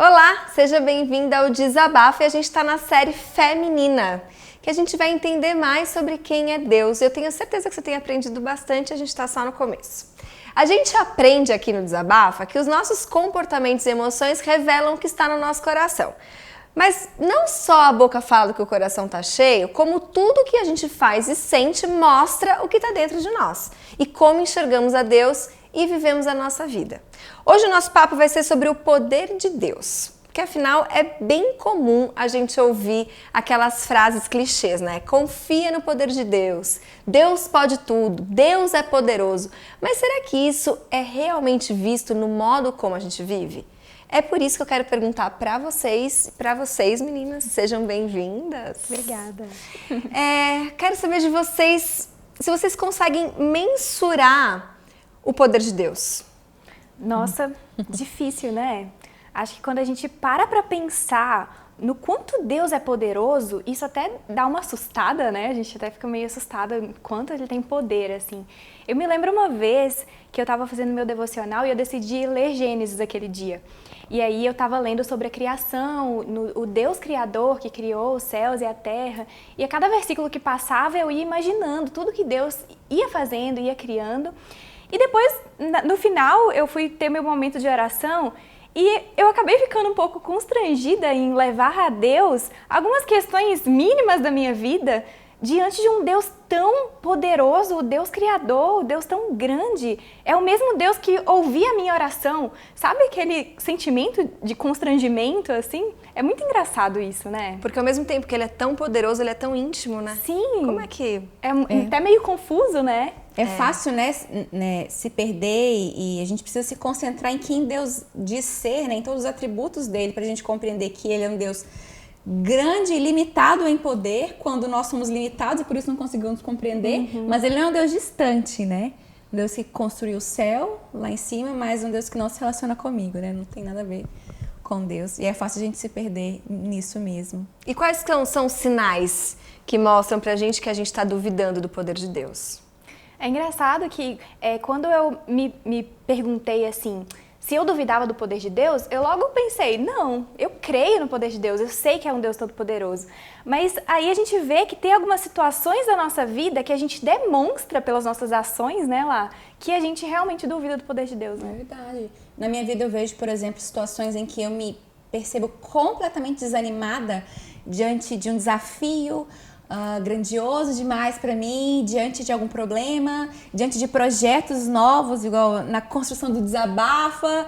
Olá, seja bem-vinda ao Desabafo e a gente está na série Feminina, que a gente vai entender mais sobre quem é Deus. Eu tenho certeza que você tem aprendido bastante, a gente está só no começo. A gente aprende aqui no Desabafo que os nossos comportamentos e emoções revelam o que está no nosso coração. Mas não só a boca fala que o coração está cheio, como tudo que a gente faz e sente mostra o que está dentro de nós e como enxergamos a Deus e vivemos a nossa vida. Hoje o nosso papo vai ser sobre o poder de Deus, porque afinal é bem comum a gente ouvir aquelas frases clichês, né? Confia no poder de Deus, Deus pode tudo, Deus é poderoso. Mas será que isso é realmente visto no modo como a gente vive? É por isso que eu quero perguntar para vocês meninas, sejam bem-vindas. Obrigada. Quero saber de vocês, se vocês conseguem mensurar o poder de Deus. Nossa, difícil, né? Acho que quando a gente para pensar no quanto Deus é poderoso, isso até dá uma assustada, né? A gente até fica meio assustada quanto ele tem poder, assim. Eu me lembro uma vez que eu estava fazendo meu devocional e eu decidi ler Gênesis aquele dia. E aí eu estava lendo sobre a criação, o Deus Criador que criou os céus e a terra. E a cada versículo que passava eu ia imaginando tudo que Deus ia fazendo, ia criando. E depois, no final, eu fui ter meu momento de oração e eu acabei ficando um pouco constrangida em levar a Deus algumas questões mínimas da minha vida diante de um Deus tão poderoso, o Deus Criador, o Deus tão grande. É o mesmo Deus que ouvia a minha oração. Sabe aquele sentimento de constrangimento, assim? É muito engraçado isso, né? Porque ao mesmo tempo que ele é tão poderoso, ele é tão íntimo, né? Sim. Como é que... É até meio confuso, né? É fácil, né, se perder e a gente precisa se concentrar em quem Deus diz ser, né, em todos os atributos dele, para a gente compreender que ele é um Deus grande e limitado em poder, quando nós somos limitados e por isso não conseguimos compreender, mas ele não é um Deus distante, né? Um Deus que construiu o céu lá em cima, mas um Deus que não se relaciona comigo, né? Não tem nada a ver com Deus. E é fácil a gente se perder nisso mesmo. E quais são os sinais que mostram pra gente que a gente está duvidando do poder de Deus? É engraçado que quando eu me perguntei assim, se eu duvidava do poder de Deus, eu logo pensei, não, eu creio no poder de Deus, eu sei que é um Deus todo-poderoso. Mas aí a gente vê que tem algumas situações da nossa vida que a gente demonstra pelas nossas ações, né, lá, que a gente realmente duvida do poder de Deus, né? É verdade. Na minha vida eu vejo, por exemplo, situações em que eu me percebo completamente desanimada diante de um desafio grandioso demais para mim, diante de algum problema, diante de projetos novos, igual na construção do Desabafa,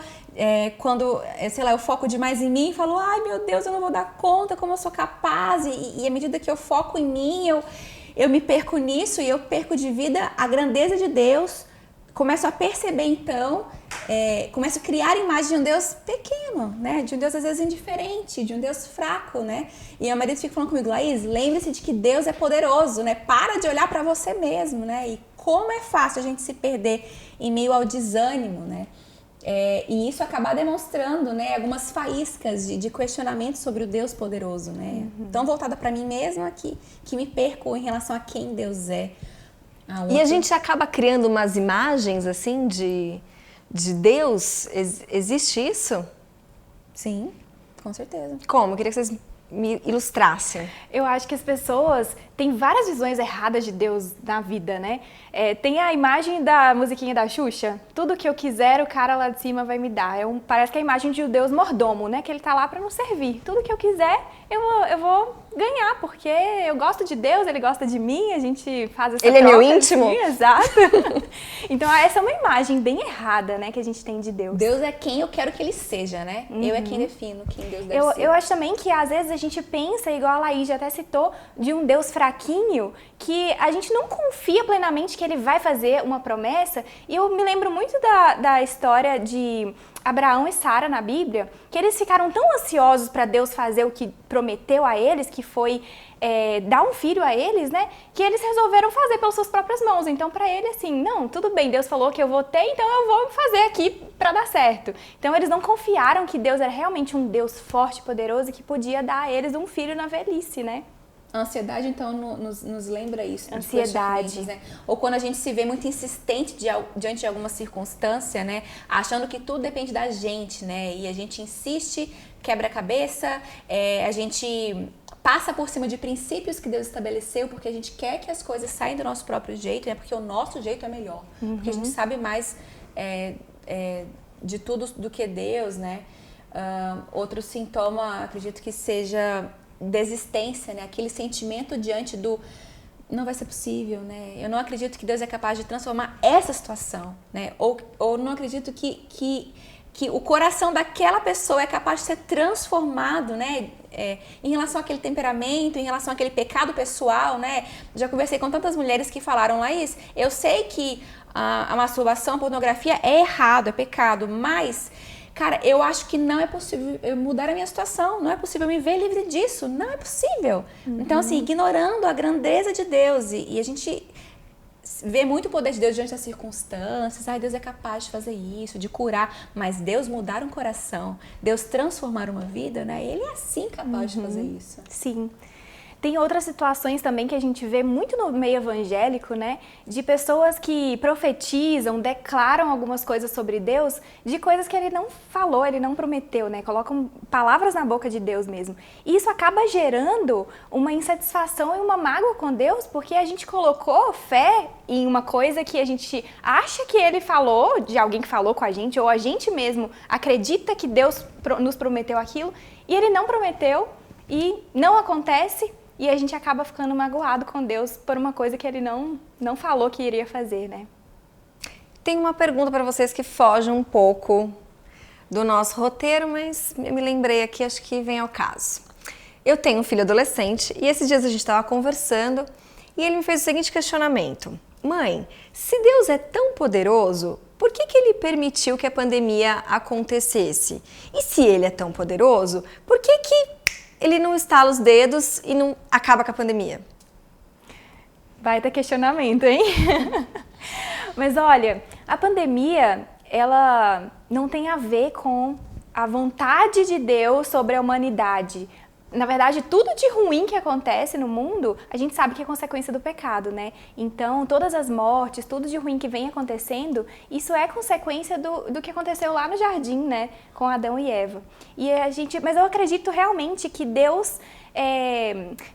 quando, sei lá, eu foco demais em mim e falo, ai meu Deus, eu não vou dar conta, como eu sou capaz, e à medida que eu foco em mim, eu me perco nisso e eu perco de vida a grandeza de Deus, começo a perceber então, começo a criar a imagem de um Deus pequeno, né? De um Deus às vezes indiferente, de um Deus fraco, né? E meu marido fica falando comigo, Laís, lembre-se de que Deus é poderoso, né? Para de olhar para você mesmo, né? E como é fácil a gente se perder em meio ao desânimo, né? E isso acaba demonstrando, né, algumas faíscas de questionamento sobre o Deus poderoso, né? Tão voltada para mim mesma que me perco em relação a quem Deus é. E a gente acaba criando umas imagens, assim, de Deus. Existe isso? Sim, com certeza. Como? Eu queria que vocês me ilustrassem. Eu acho que as pessoas têm várias visões erradas de Deus na vida, né? Tem a imagem da musiquinha da Xuxa, tudo que eu quiser o cara lá de cima vai me dar. Parece que é a imagem de um Deus mordomo, né? Que ele tá lá pra nos servir. Tudo que eu quiser, eu vou ganhar, porque eu gosto de Deus, ele gosta de mim, a gente faz essa Ele é troca, meu íntimo? Assim, exato. Então essa é uma imagem bem errada, né, que a gente tem de Deus. Deus é quem eu quero que ele seja, né? Eu é quem defino quem Deus deve ser. Eu acho também que às vezes a gente pensa, igual a Laís já até citou, de um Deus fraquinho, que a gente não confia plenamente que ele vai fazer uma promessa. E eu me lembro muito da história de Abraão e Sara na Bíblia, que eles ficaram tão ansiosos para Deus fazer o que prometeu a eles, que foi dar um filho a eles, né? Que eles resolveram fazer pelas suas próprias mãos. Então, para ele, assim, não, tudo bem, Deus falou que eu vou ter, então eu vou fazer aqui para dar certo. Então, eles não confiaram que Deus era realmente um Deus forte, poderoso e que podia dar a eles um filho na velhice, né? A ansiedade, então, nos lembra isso. Ansiedade. Né? Ou quando a gente se vê muito insistente diante de alguma circunstância, né? Achando que tudo depende da gente, né? E a gente insiste, quebra a cabeça, a gente passa por cima de princípios que Deus estabeleceu porque a gente quer que as coisas saiam do nosso próprio jeito, né? Porque o nosso jeito é melhor. Porque a gente sabe mais de tudo do que Deus, né? Outro sintoma, acredito que seja desistência, né? Aquele sentimento diante do não vai ser possível, né? Eu não acredito que Deus é capaz de transformar essa situação, né? Ou não acredito que o coração daquela pessoa é capaz de ser transformado, né? Em relação àquele temperamento, em relação àquele pecado pessoal, né? Já conversei com tantas mulheres que falaram, Laís, eu sei que a masturbação, a pornografia é errado, é pecado, mas... Cara, eu acho que não é possível eu mudar a minha situação, não é possível eu me ver livre disso, não é possível. Então, assim, ignorando a grandeza de Deus e a gente vê muito o poder de Deus diante das circunstâncias, Deus é capaz de fazer isso, de curar, mas Deus mudar um coração, Deus transformar uma vida, né? Ele é assim capaz de fazer isso. Sim. Tem outras situações também que a gente vê muito no meio evangélico, né? De pessoas que profetizam, declaram algumas coisas sobre Deus, de coisas que ele não falou, ele não prometeu, né? Colocam palavras na boca de Deus mesmo. E isso acaba gerando uma insatisfação e uma mágoa com Deus, porque a gente colocou fé em uma coisa que a gente acha que ele falou, de alguém que falou com a gente, ou a gente mesmo acredita que Deus nos prometeu aquilo, e ele não prometeu, e não acontece. E a gente acaba ficando magoado com Deus por uma coisa que ele não falou que iria fazer, né? Tem uma pergunta para vocês que foge um pouco do nosso roteiro, mas eu me lembrei aqui, acho que vem ao caso. Eu tenho um filho adolescente e esses dias a gente estava conversando e ele me fez o seguinte questionamento. Mãe, se Deus é tão poderoso, por que ele permitiu que a pandemia acontecesse? E se ele é tão poderoso, por que ele não estala os dedos e não acaba com a pandemia? Vai ter questionamento, hein? Mas olha, a pandemia, ela não tem a ver com a vontade de Deus sobre a humanidade. Na verdade, tudo de ruim que acontece no mundo, a gente sabe que é consequência do pecado, né? Então, todas as mortes, tudo de ruim que vem acontecendo, isso é consequência do que aconteceu lá no jardim, né? Com Adão e Eva. Mas eu acredito realmente que Deus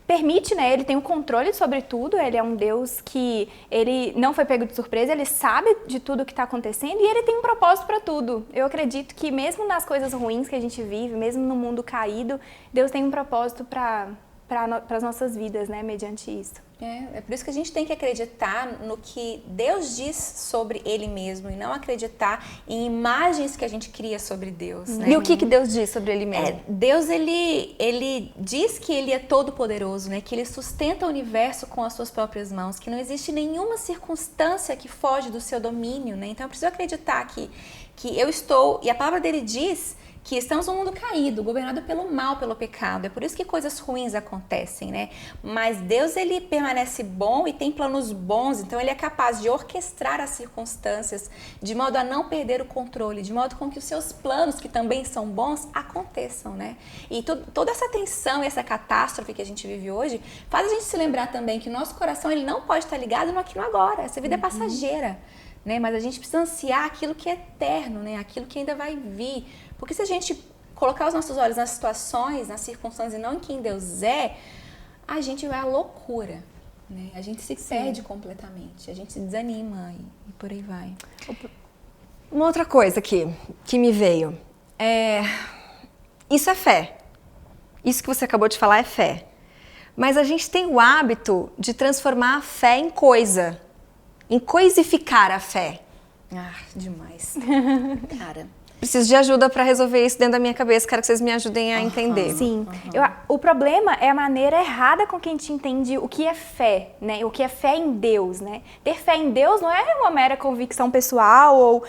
permite, né? Ele tem o controle sobre tudo, ele é um Deus que ele não foi pego de surpresa, ele sabe de tudo que está acontecendo e ele tem um propósito para tudo. Eu acredito que mesmo nas coisas ruins que a gente vive, mesmo no mundo caído, Deus tem um propósito para as nossas vidas, né? Mediante isso. É por isso que a gente tem que acreditar no que Deus diz sobre Ele mesmo e não acreditar em imagens que a gente cria sobre Deus, né? E o que Deus diz sobre Ele mesmo? Deus, ele diz que Ele é todo poderoso, né? Que Ele sustenta o universo com as suas próprias mãos, que não existe nenhuma circunstância que foge do seu domínio, né? Então eu preciso acreditar que eu estou, e a palavra dele diz que estamos num mundo caído, governado pelo mal, pelo pecado. É por isso que coisas ruins acontecem, né? Mas Deus, ele permanece bom e tem planos bons, então ele é capaz de orquestrar as circunstâncias de modo a não perder o controle, de modo com que os seus planos, que também são bons, aconteçam, né? E toda essa tensão e essa catástrofe que a gente vive hoje faz a gente se lembrar também que o nosso coração, ele não pode estar ligado no aqui e no agora. Essa vida é passageira, né? Mas a gente precisa ansiar aquilo que é eterno, né? Aquilo que ainda vai vir. Porque se a gente colocar os nossos olhos nas situações, nas circunstâncias e não em quem Deus é, a gente vai à loucura, né? A gente se perde completamente, a gente se desanima e por aí vai. Uma outra coisa que me veio, isso é fé. Isso que você acabou de falar é fé. Mas a gente tem o hábito de transformar a fé em coisa, em coisificar a fé. Demais. Cara... Preciso de ajuda para resolver isso dentro da minha cabeça. Quero que vocês me ajudem a entender. Sim. O problema é a maneira errada com que a gente entende o que é fé, né? O que é fé em Deus, né? Ter fé em Deus não é uma mera convicção pessoal ou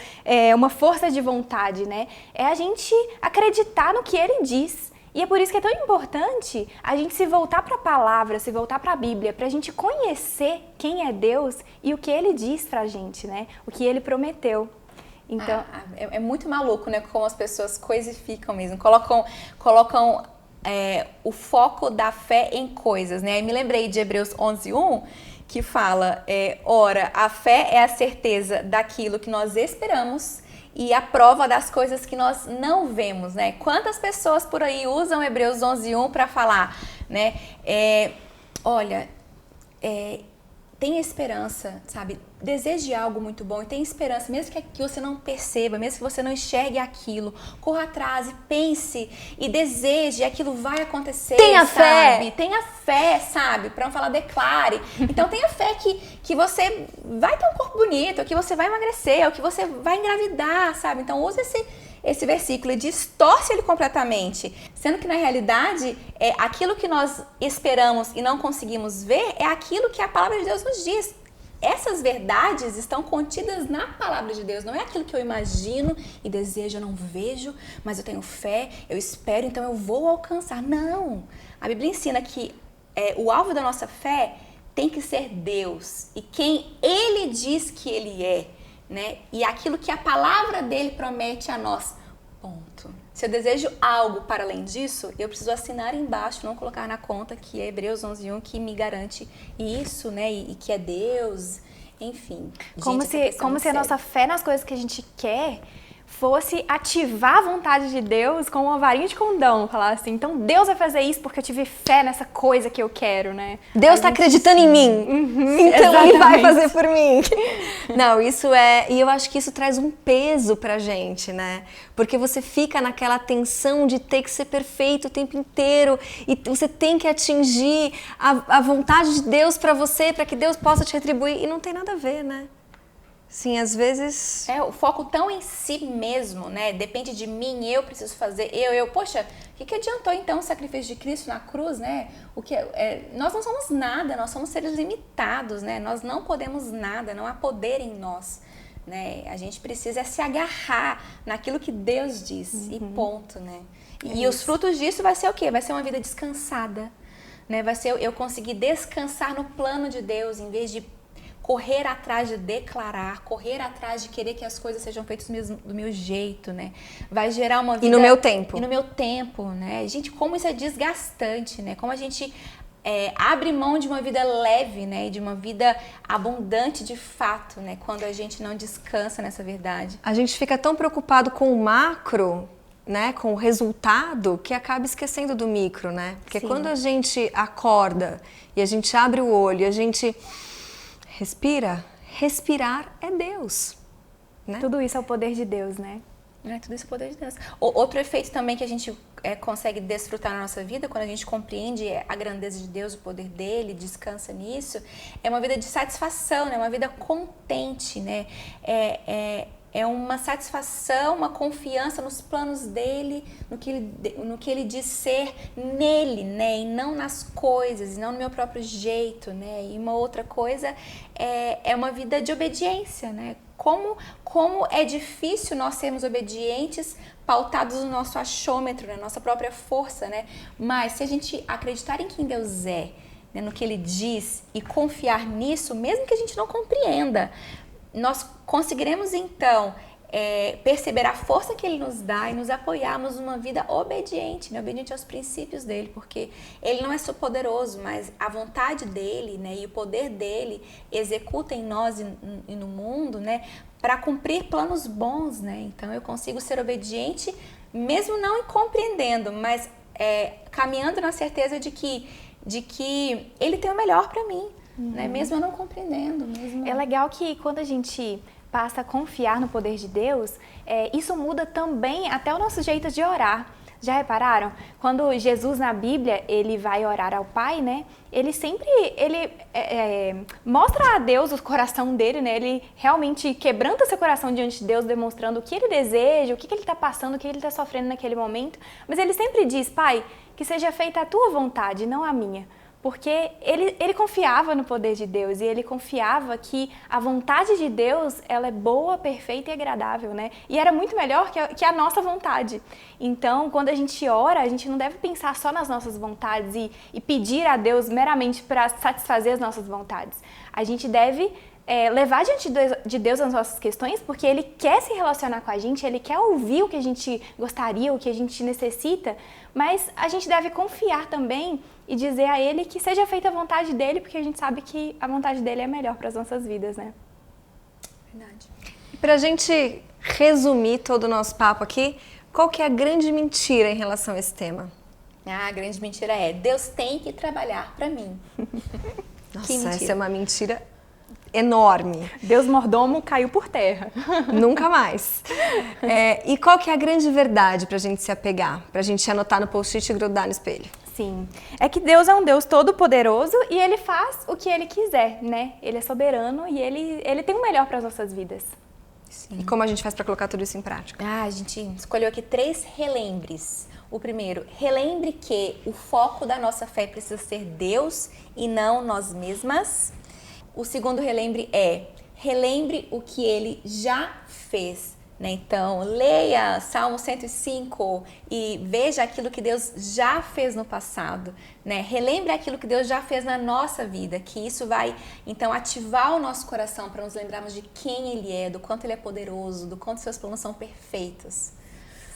uma força de vontade, né? É a gente acreditar no que Ele diz. E é por isso que é tão importante a gente se voltar para a palavra, se voltar para a Bíblia, para a gente conhecer quem é Deus e o que Ele diz para a gente, né? O que Ele prometeu. Então, é muito maluco, né? Como as pessoas coisificam mesmo, colocam o foco da fé em coisas, né? Me lembrei de Hebreus 11:1, que fala, ora, a fé é a certeza daquilo que nós esperamos e a prova das coisas que nós não vemos, né? Quantas pessoas por aí usam Hebreus 11:1 para falar, né? Olha, tenha esperança, sabe? Deseje algo muito bom e tenha esperança, mesmo que você não perceba, mesmo que você não enxergue aquilo, corra atrás e pense e deseje, aquilo vai acontecer, tenha sabe? fé! Tenha fé, sabe? Pra não falar declare. Então tenha fé que você vai ter um corpo bonito, ou que você vai emagrecer, ou que você vai engravidar, sabe? Então use esse versículo e distorce ele completamente, sendo que na realidade aquilo que nós esperamos e não conseguimos ver é aquilo que a palavra de Deus nos diz. Essas verdades estão contidas na palavra de Deus, não é aquilo que eu imagino e desejo, eu não vejo, mas eu tenho fé, eu espero, então eu vou alcançar. Não! A Bíblia ensina que o alvo da nossa fé tem que ser Deus e quem Ele diz que Ele é, né? E aquilo que a palavra dele promete a nós. Ponto. Se eu desejo algo para além disso, eu preciso assinar embaixo, não colocar na conta que é Hebreus 11:1 que me garante isso, né? E que é Deus, enfim. Como se a nossa fé nas coisas que a gente quer fosse ativar a vontade de Deus com uma varinha de condão, falar assim, então Deus vai fazer isso porque eu tive fé nessa coisa que eu quero, né? Deus está acreditando em mim, então exatamente. Ele vai fazer por mim. Não, e eu acho que isso traz um peso pra gente, né? Porque você fica naquela tensão de ter que ser perfeito o tempo inteiro e você tem que atingir a vontade de Deus pra você, pra que Deus possa te retribuir, e não tem nada a ver, né? Sim, às vezes... o foco tão em si mesmo, né? Depende de mim, eu preciso fazer, Poxa, o que adiantou então o sacrifício de Cristo na cruz, né? Nós não somos nada, nós somos seres limitados, né? Nós não podemos nada, não há poder em nós, né? A gente precisa se agarrar naquilo que Deus diz e ponto, né? E os frutos disso vai ser o quê? Vai ser uma vida descansada, né? Vai ser eu conseguir descansar no plano de Deus, em vez de correr atrás de declarar, correr atrás de querer que as coisas sejam feitas do meu jeito, né? Vai gerar uma vida... E no meu tempo. E no meu tempo, né? Gente, como isso é desgastante, né? Como a gente abre mão de uma vida leve, né? E de uma vida abundante de fato, né? Quando a gente não descansa nessa verdade. A gente fica tão preocupado com o macro, né? Com o resultado, que acaba esquecendo do micro, né? Porque quando a gente acorda e a gente abre o olho e a gente... respirar é Deus, né? Tudo isso é o poder de Deus, né? Tudo isso é o poder de Deus. Outro efeito também que a gente consegue desfrutar na nossa vida, quando a gente compreende a grandeza de Deus, o poder dele, descansa nisso, é uma vida de satisfação, né? Uma vida contente, né? É uma satisfação, uma confiança nos planos dele, no que ele diz ser nele, né? E não nas coisas, e não no meu próprio jeito, né? E uma outra coisa é uma vida de obediência, né? Como é difícil nós sermos obedientes, pautados no nosso achômetro, na nossa própria força, né? Mas se a gente acreditar em quem Deus é, né? No que ele diz, e confiar nisso, mesmo que a gente não compreenda, nós conseguiremos então perceber a força que ele nos dá e nos apoiarmos numa vida obediente, né? Obediente aos princípios dele, porque ele não é só poderoso, mas a vontade dele, né? E o poder dele executa em nós e no mundo, né? Para cumprir planos bons, né? Então eu consigo ser obediente mesmo não compreendendo, mas caminhando na certeza de que ele tem o melhor para mim. Né? Mesmo eu não compreendendo. É legal que quando a gente passa a confiar no poder de Deus, isso muda também até o nosso jeito de orar. Já repararam? Quando Jesus na Bíblia, ele vai orar ao Pai, né? Ele sempre mostra a Deus o coração dele, né? Ele realmente quebranta seu coração diante de Deus, demonstrando o que ele deseja, o que ele está passando, o que ele está sofrendo naquele momento. Mas ele sempre diz, Pai, que seja feita a tua vontade, não a minha. Porque ele confiava no poder de Deus e ele confiava que a vontade de Deus, ela é boa, perfeita e agradável, né? E era muito melhor que a nossa vontade. Então, quando a gente ora, a gente não deve pensar só nas nossas vontades e pedir a Deus meramente para satisfazer as nossas vontades. A gente deve levar diante de Deus as nossas questões, porque Ele quer se relacionar com a gente, Ele quer ouvir o que a gente gostaria, o que a gente necessita, mas a gente deve confiar também e dizer a Ele que seja feita a vontade dEle, porque a gente sabe que a vontade dEle é melhor para as nossas vidas, né? Verdade. E pra gente resumir todo o nosso papo aqui, qual que é a grande mentira em relação a esse tema? A grande mentira é: Deus tem que trabalhar para mim. Nossa, mentira. essa é uma mentira enorme. Deus mordomo caiu por terra. Nunca mais. E qual que é a grande verdade pra gente se apegar? Pra gente anotar no post-it e grudar no espelho? Sim, é que Deus é um Deus todo-poderoso e Ele faz o que Ele quiser, né? Ele é soberano e Ele tem o melhor para as nossas vidas. E como a gente faz pra colocar tudo isso em prática? A gente escolheu aqui 3 relembres. O primeiro, relembre que o foco da nossa fé precisa ser Deus e não nós mesmas. O segundo relembre é: relembre o que Ele já fez. Né? Então, leia Salmo 105 e veja aquilo que Deus já fez no passado. Né? Relembre aquilo que Deus já fez na nossa vida, que isso vai, então, ativar o nosso coração para nos lembrarmos de quem Ele é, do quanto Ele é poderoso, do quanto seus planos são perfeitos.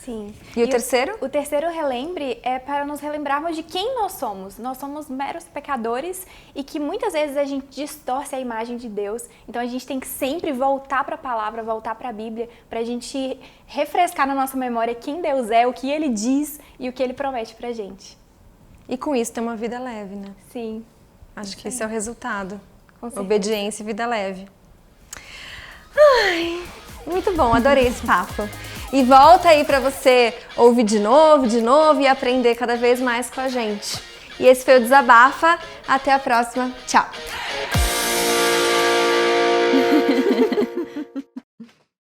Sim. E o terceiro? O terceiro relembre é para nos relembrarmos de quem nós somos. Nós somos meros pecadores e que muitas vezes a gente distorce a imagem de Deus. Então a gente tem que sempre voltar para a palavra, voltar para a Bíblia, para a gente refrescar na nossa memória quem Deus é, o que Ele diz e o que Ele promete para a gente. E com isso ter uma vida leve, né? Sim. Acho que esse é o resultado. Com certeza. Obediência e vida leve. Ai, muito bom, adorei esse papo. E volta aí para você ouvir de novo e aprender cada vez mais com a gente. E esse foi o Desabafa. Até a próxima. Tchau!